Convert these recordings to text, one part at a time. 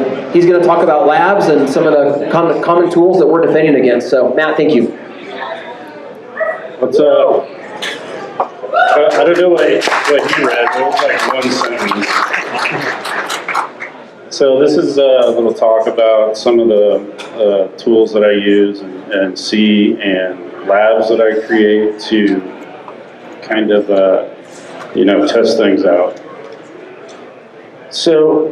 and he's going to talk about labs and some of the common tools that we're defending against. So, Matt, thank you. What's up? I don't know what you read, but it was like one sentence. So this is a little talk about some of the tools that I use and see and labs that I create to kind of, test things out. So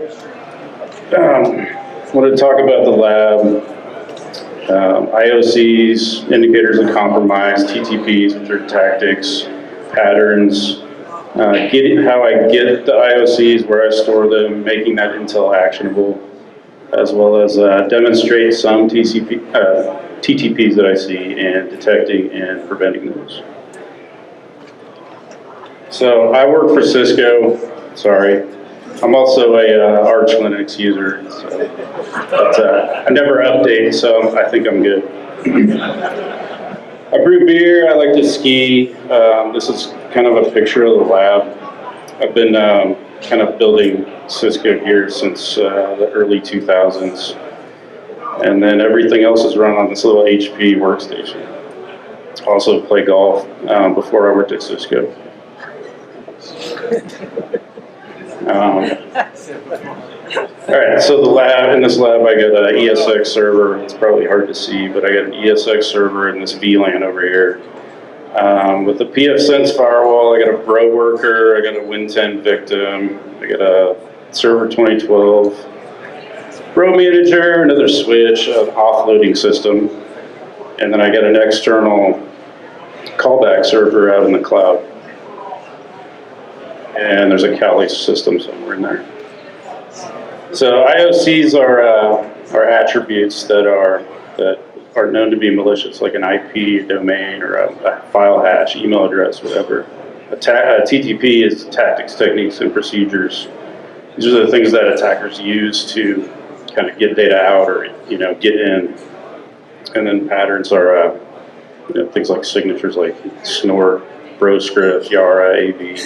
I want to talk about the lab. IOCs, indicators of compromise, TTPs, which are tactics, patterns, how I get the IOCs, where I store them, making that intel actionable, as well as demonstrate some TTPs that I see and detecting and preventing those. So I work for Cisco, sorry. I'm also a Arch Linux user, but I never update, so I think I'm good. I brew beer, I like to ski. This is kind of a picture of the lab. I've been kind of building Cisco gear since the early 2000s. And then everything else is run on this little HP workstation. Also play golf before I worked at Cisco. All right, so in this lab, I got an ESX server. It's probably hard to see, but I got an ESX server in this VLAN over here. With the pfSense firewall, I got a Bro worker, I got a Win10 victim, I got a server 2012, Bro manager, another switch, an offloading system, and then I got an external callback server out in the cloud. And there's a Kali system somewhere in there. So IOCs are attributes that are known to be malicious, like an IP domain or a file hash, email address, whatever. A TTP is tactics, techniques, and procedures. These are the things that attackers use to kind of get data out or get in. And then patterns are things like signatures, like snort, bro script, Yara, AV.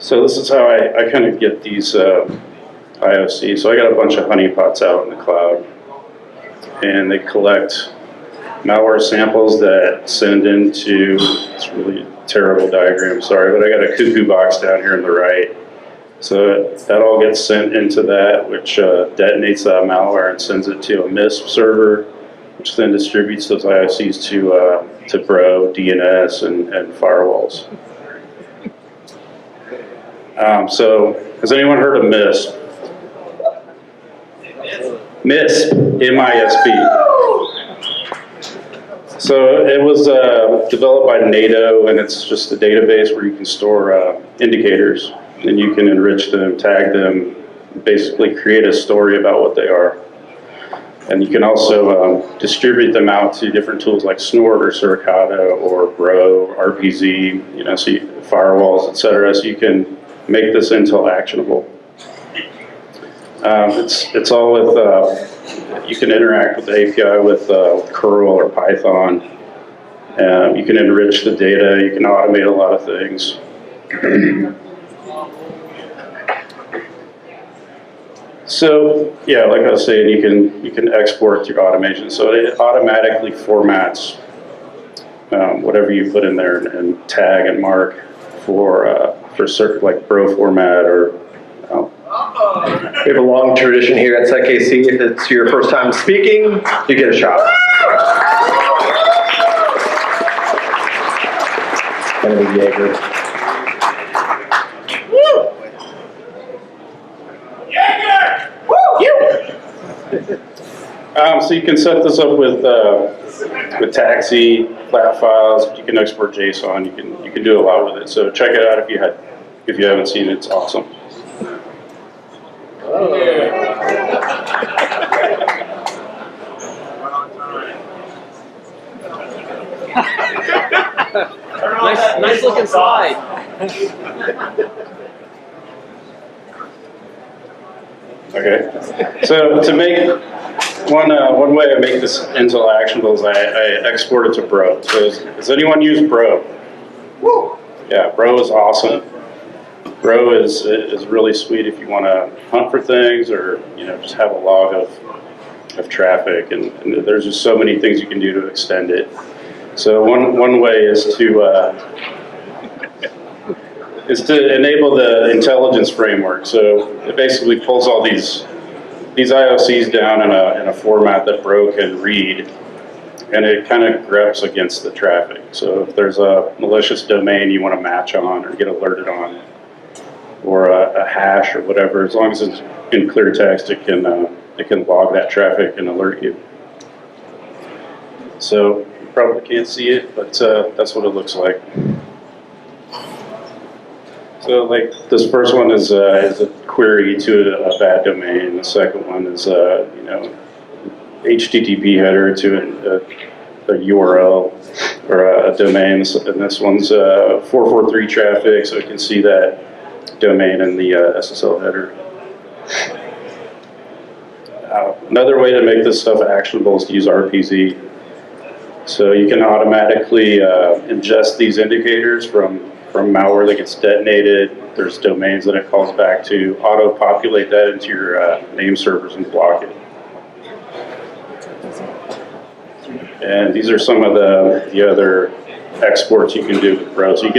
So this is how I kind of get these IOCs. So I got a bunch of honeypots out in the cloud, and they collect malware samples that send into, it's really a terrible diagram, sorry, but I got a cuckoo box down here on the right. So that all gets sent into that, which detonates that malware and sends it to a MISP server, which then distributes those IOCs to Bro, DNS, and firewalls. So, has anyone heard of MISP? MISP, M-I-S-P. So it was developed by NATO, and it's just a database where you can store indicators, and you can enrich them, tag them, basically create a story about what they are. And you can also distribute them out to different tools like Snort or Suricata or Bro, RPZ, so firewalls, etc. So you can make this intel actionable. It's all with, you can interact with the API with curl or Python. You can enrich the data, you can automate a lot of things. So, yeah, like I was saying, you can export through automation. So it automatically formats whatever you put in there and tag and mark for certain, like Bro format or. We have a long tradition here at SecKC. If it's your first time speaking, you get a shot. Kennedy Jaeger. Woo! Jaeger! Woo! You! So you can set this up with Taxi, flat files. You can export JSON. You can do a lot with it. So check it out if you haven't seen it. It's awesome. Nice looking slide. Okay. So to make one way I make this intel actionable is I export it to Bro. So does anyone use Bro? Woo! Yeah, Bro is awesome. Bro is really sweet if you want to hunt for things or, just have a log of traffic. And there's just so many things you can do to extend it. So one way is to enable the intelligence framework. So it basically pulls all these IOCs down in a format that Bro can read, and it kind of greps against the traffic. So if there's a malicious domain you want to match on or get alerted on, or a hash or whatever, as long as it's in clear text, it can log that traffic and alert you. So you probably can't see it, but that's what it looks like. So like this first one is a query to a bad domain. The second one is HTTP header to a URL or a domain, and this one's 443 traffic, so you can see that domain in the SSL header. Another way to make this stuff actionable is to use RPZ. So you can automatically ingest these indicators from malware that gets detonated. There's domains that it calls back to, auto-populate that into your name servers and block it. And these are some of the other exports you can do with Bro. So you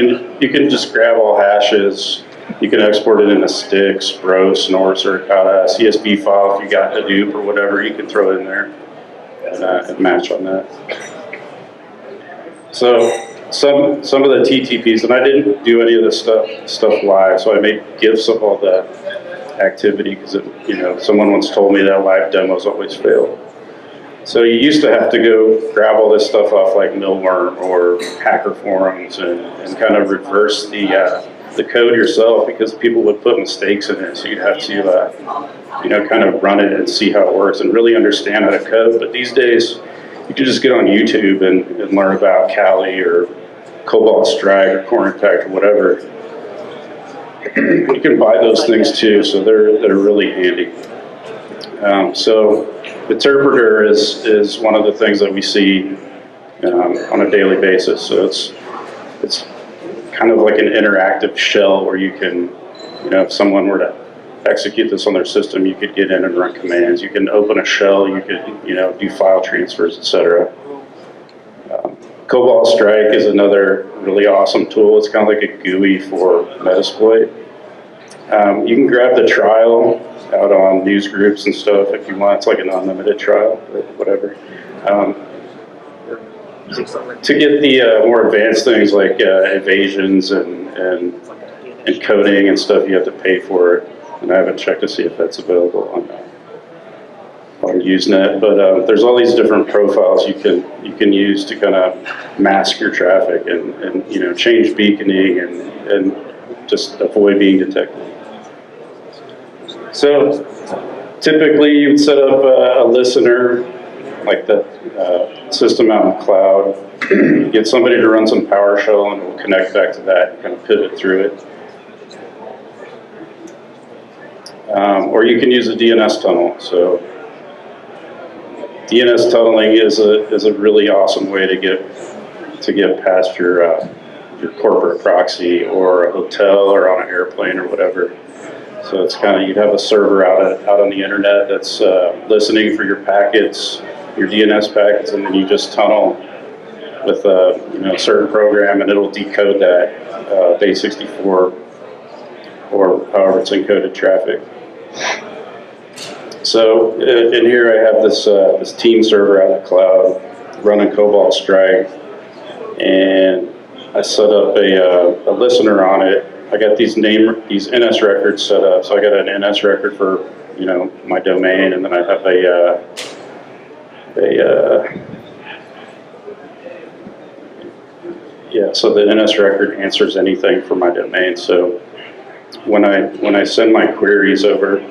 can just grab all hashes. You can export it into sticks, Bro, Snore, Suricata, CSV file if you got Hadoop or whatever. You can throw it in there and match on that. So some of the TTPs, and I didn't do any of this stuff live, so I made GIFs of all the activity because someone once told me that live demos always fail. So you used to have to go grab all this stuff off like Millworm or Hacker Forums and kind of reverse the code yourself because people would put mistakes in it. So you'd have to kind of run it and see how it works and really understand how to code. But these days, you can just get on YouTube and learn about Kali or Cobalt Strike or Corntact or whatever. You can buy those things too, so they're really handy. So Interpreter is one of the things that we see on a daily basis. So it's kind of like an interactive shell where you can, if someone were to execute this on their system, you could get in and run commands. You can open a shell, you could, do file transfers, etc. Cobalt Strike is another really awesome tool. It's kind of like a GUI for Metasploit. You can grab the trial out on news groups and stuff if you want. It's like an unlimited trial, or whatever. To get the more advanced things like evasions and coding and stuff, you have to pay for it. And I haven't checked to see if that's available on Usenet. But there's all these different profiles you can use to kind of mask your traffic and change beaconing and just avoid being detected. So typically you'd set up a listener like the system out in the cloud, get somebody to run some PowerShell and we'll connect back to that and kind of pivot through it. Or you can use a DNS tunnel. So DNS tunneling is a really awesome way to get past your corporate proxy or a hotel or on an airplane or whatever. So it's kind of, you'd have a server out on the internet that's listening for your packets, your DNS packets, and then you just tunnel with a certain program and it'll decode that base64 or however it's encoded traffic. So in here I have this team server out in the cloud running Cobalt Strike, and I set up a listener on it. I got these NS records set up. So I got an NS record for my domain, and then I have so the NS record answers anything for my domain. So when I send my queries over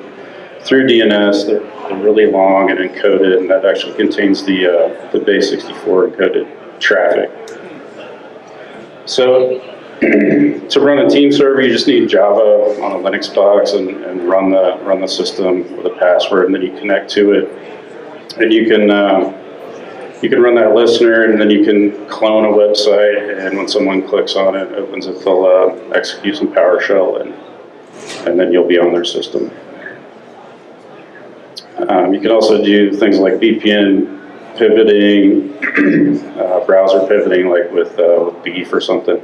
through DNS, they're really long and encoded, and that actually contains the base64 encoded traffic. So to run a team server, you just need Java on a Linux box and run the system with a password, and then you connect to it, and you can run that listener, and then you can clone a website, and when someone clicks on it, opens it, they'll execute some PowerShell and then you'll be on their system. You can also do things like VPN pivoting, browser pivoting, like with Beef or something,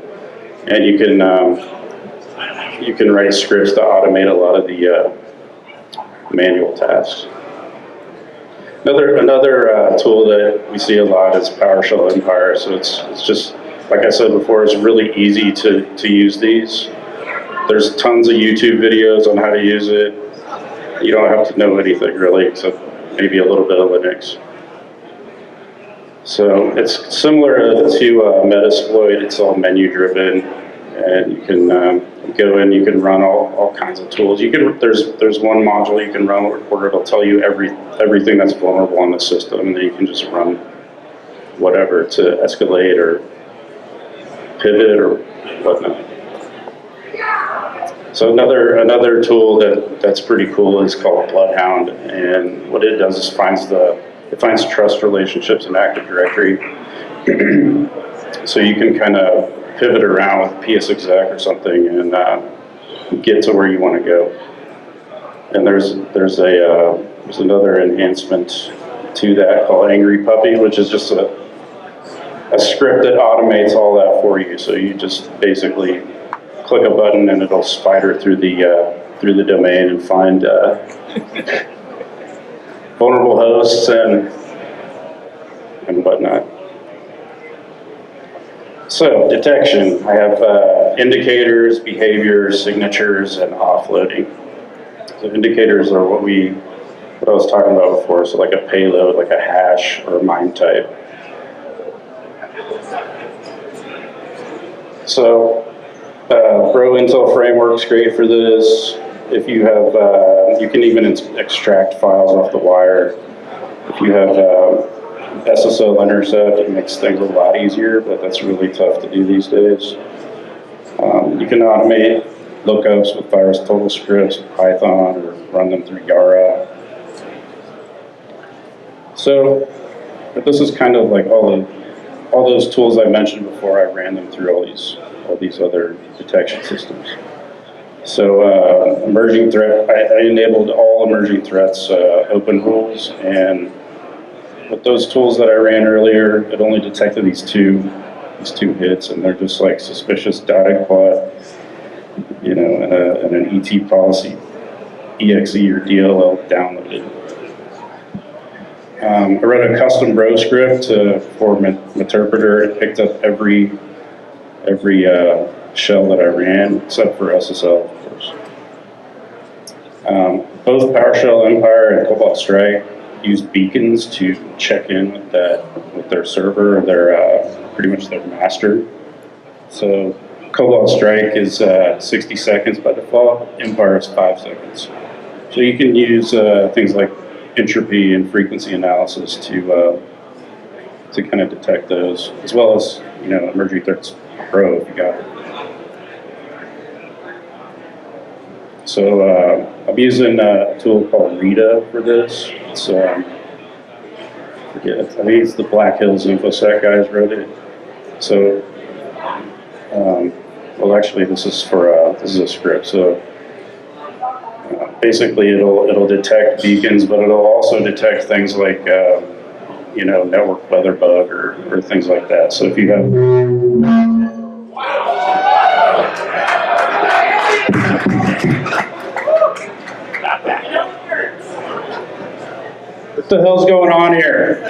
and you can write scripts to automate a lot of the manual tasks. Another tool that we see a lot is PowerShell Empire. So it's just, like I said before, it's really easy to use these. There's tons of YouTube videos on how to use it. You don't have to know anything really, except maybe a little bit of Linux. So it's similar to Metasploit. It's all menu driven, and you can go in. You can run all kinds of tools. You can there's one module you can run where it'll tell you everything that's vulnerable on the system, and then you can just run whatever to escalate or pivot or whatnot. So another tool that's pretty cool is called Bloodhound, and what it does is it finds trust relationships in Active Directory. So you can kind of pivot around with PSExec or something and get to where you want to go. And there's another enhancement to that called Angry Puppy, which is just a script that automates all that for you. So you just basically click a button and it'll spider through the domain and find vulnerable hosts and whatnot. So detection, I have indicators, behaviors, signatures, and offloading. So indicators are what I was talking about before. So like a payload, like a hash or a MIME type. So Pro Intel framework's great for this. If you have, you can even extract files off the wire. If you have SSL intercept, it makes things a lot easier, but that's really tough to do these days. You can automate lookups with VirusTotal scripts, Python, or run them through Yara. So this is kind of like all those tools I mentioned before. I ran them through all these other detection systems. So emerging threat, I enabled all emerging threats open rules, and with those tools that I ran earlier, it only detected these two hits, and they're just like suspicious data clot, and an ET policy, exe or DLL downloaded. I wrote a custom bro script for Meterpreter. It picked up every shell that I ran, except for SSL, of course. Both PowerShell Empire and Cobalt Strike use beacons to check in with their server, pretty much their master. So Cobalt Strike is 60 seconds by default. Empire is 5 seconds. So you can use things like entropy and frequency analysis to kind of detect those, as well as emerging threats Pro if you got it. So I'm using a tool called Rita for this. It's I think it's the Black Hills InfoSec guys wrote it. So well, actually, this is a script. So basically, it'll detect beacons, but it'll also detect things like network weather bug or things like that. So if you have what the hell's going on here?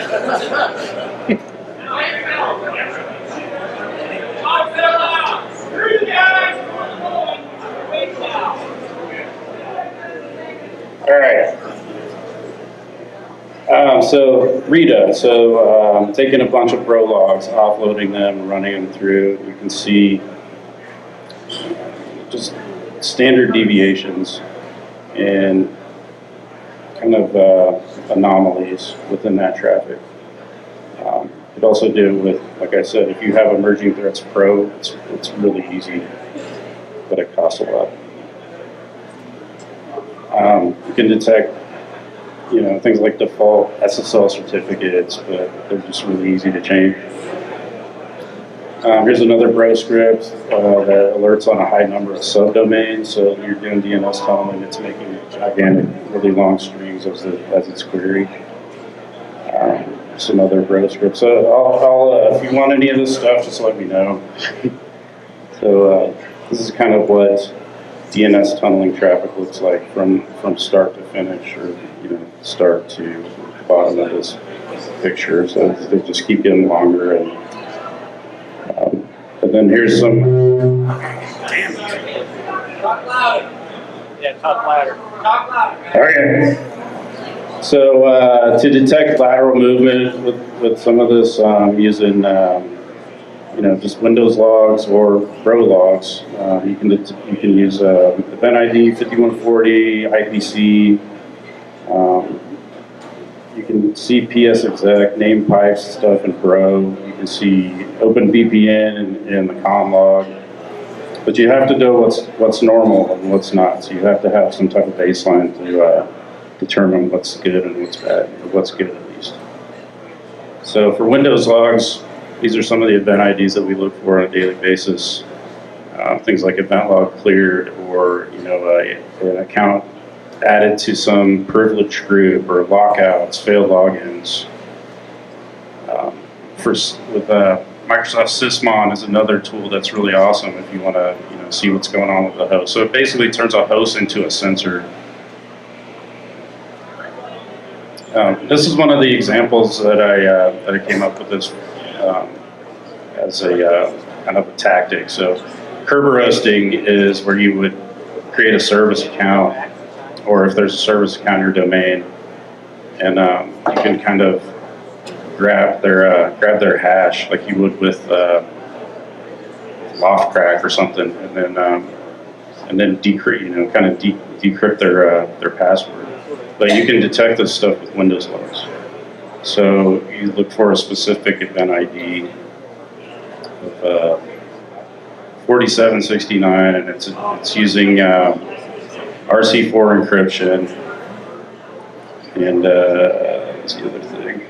All right. So Rita. So taking a bunch of Pro logs, offloading them, running them through. You can see just standard deviations and kind of anomalies within that traffic. It also do with, like I said, if you have emerging threats Pro, it's really easy, but it costs a lot. You can detect, things like default SSL certificates, but they're just really easy to change. Here's another bro script that alerts on a high number of subdomains. So you're doing DNS tunneling, it's making gigantic, really long strings as it's queried. Some other bro scripts. So I'll if you want any of this stuff, just let me know. So this is kind of what DNS tunneling traffic looks like from start to finish, or start to bottom of this picture. So they just keep getting longer, and then here's some. Damn it. Talk louder. Yeah, talk louder. Talk louder. Okay. So to detect lateral movement with some of this, using just Windows logs or bro logs, you can use event ID 5140, IPC. You can see PS exec, name pipes, stuff in bro. You can see OpenVPN in the comm log. But you have to know what's normal and what's not. So you have to have some type of baseline to determine what's good and what's bad, or what's good at least. So for Windows logs, these are some of the event IDs that we look for on a daily basis. Things like event log cleared, or an account added to some privileged group, or lockouts, failed logins. With Microsoft Sysmon is another tool that's really awesome if you want to see what's going on with the host. So it basically turns a host into a sensor. This is one of the examples that I came up with this as a kind of a tactic. So Kerber roasting is where you would create a service account, or if there's a service account in your domain, and you can kind of grab their hash like you would with Loftcrack or something, and then decrypt, kind of decrypt their password. But you can detect this stuff with Windows logs. So you look for a specific event ID of 4769, and it's using RC4 encryption, and what's the other thing?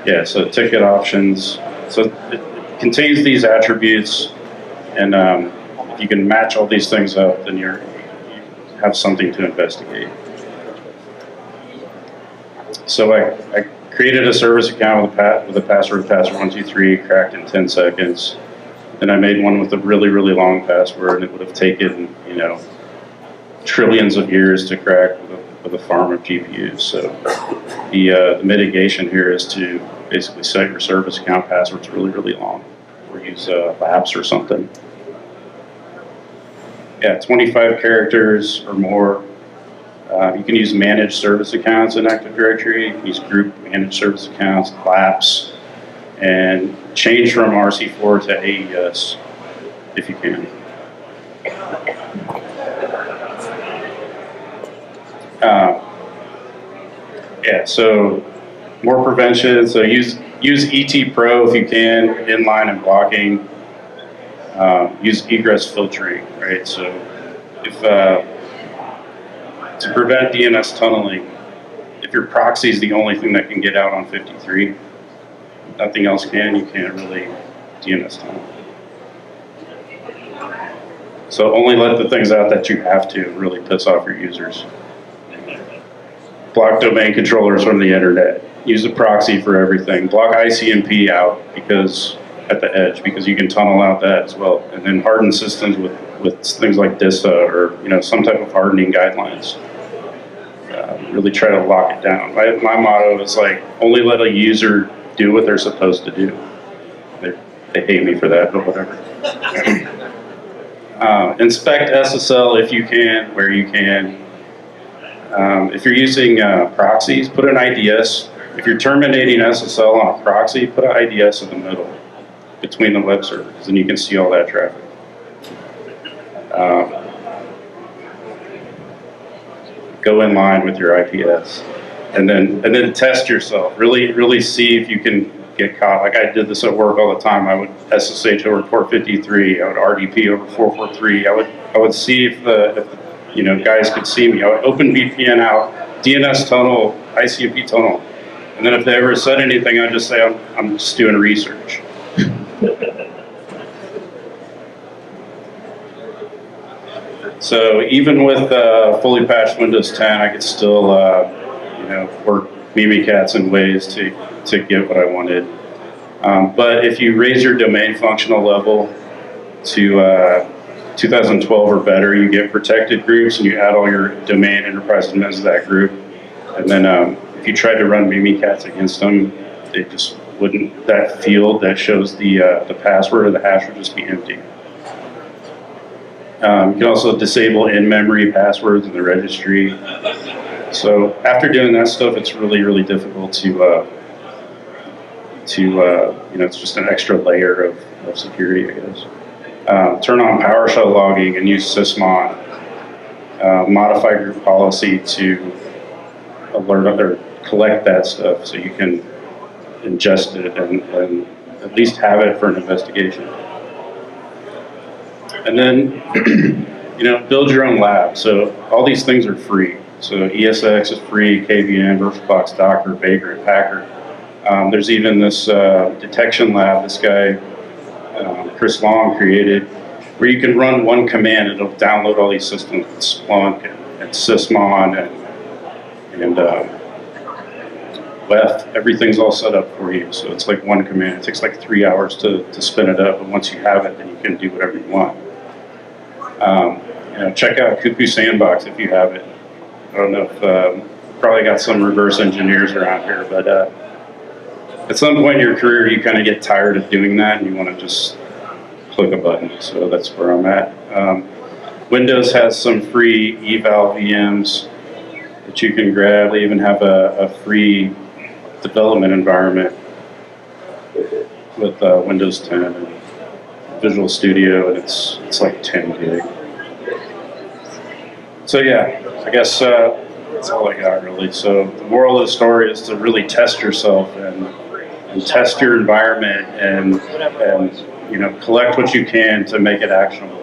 Yeah, so ticket options. So it contains these attributes, and if you can match all these things up, then you have something to investigate. So I created a service account with a password 123, cracked in 10 seconds. Then I made one with a really, really long password, and it would have taken, trillions of years to crack with a farm of GPUs. So the mitigation here is to basically set your service account passwords really, really long, or use Labs or something. Yeah, 25 characters or more. You can use managed service accounts in Active Directory. You can use group managed service accounts, LAPS, and change from RC4 to AES if you can. So more prevention. So use ET Pro if you can, inline and blocking. Use egress filtering, right? So if to prevent DNS tunneling, if your proxy is the only thing that can get out on 53, nothing else can, you can't really DNS tunnel. So only let the things out that you have to really piss off your users. Block domain controllers from the internet. Use a proxy for everything. Block ICMP out at the edge, because you can tunnel out that as well. And then harden systems with things like DISA, or some type of hardening guidelines. Really try to lock it down. My motto is only let a user do what they're supposed to do. They hate me for that, but whatever. Inspect SSL if you can, where you can. If you're using proxies, put an IDS. If you're terminating SSL on a proxy, put an IDS in the middle between the web servers, and you can see all that traffic. Go in line with your IPS, and then test yourself. Really see if you can get caught. Like I did this at work all the time. I would SSH over port 53. I would RDP over 443. I would see if the guys could see me. I would open VPN out, DNS tunnel, ICMP tunnel, and And then if they ever said anything, I'd just say, I'm just doing research. So even with fully patched Windows 10, I could still, work Mimikatz in ways to get what I wanted. But if you raise your domain functional level to 2012 or better, you get protected groups and you add all your domain enterprise admins to that group. And then if you tried to run Mimikatz against them, they just wouldn't, that field that shows the password or the hash would just be empty. You can also disable in-memory passwords in the registry. So after doing that stuff, it's really, really difficult to it's just an extra layer of security, I guess. Turn on PowerShell logging and use sysmon. Modify group policy to alert or collect that stuff so you can ingest it and at least have it for an investigation. And then, build your own lab. So all these things are free. So ESX is free, KVM, VirtualBox, Docker, Vagrant, Packer. There's even this detection lab this guy, Chris Long, created, where you can run one command and it'll download all these systems, Splunk and Sysmon and WEF. Everything's all set up for you. So it's like one command. It takes like 3 hours to spin it up, but once you have it, then you can do whatever you want. Check out Cuckoo Sandbox if you have it. I don't know if probably got some reverse engineers around here, but at some point in your career, you kind of get tired of doing that and you want to just click a button. So that's where I'm at. Windows has some free eval VMs that you can grab. They even have a free development environment with Windows 10 and Visual Studio, and it's like 10 gig. So yeah, I guess that's all I got really. So the moral of the story is to really test yourself and test your environment and collect what you can to make it actionable.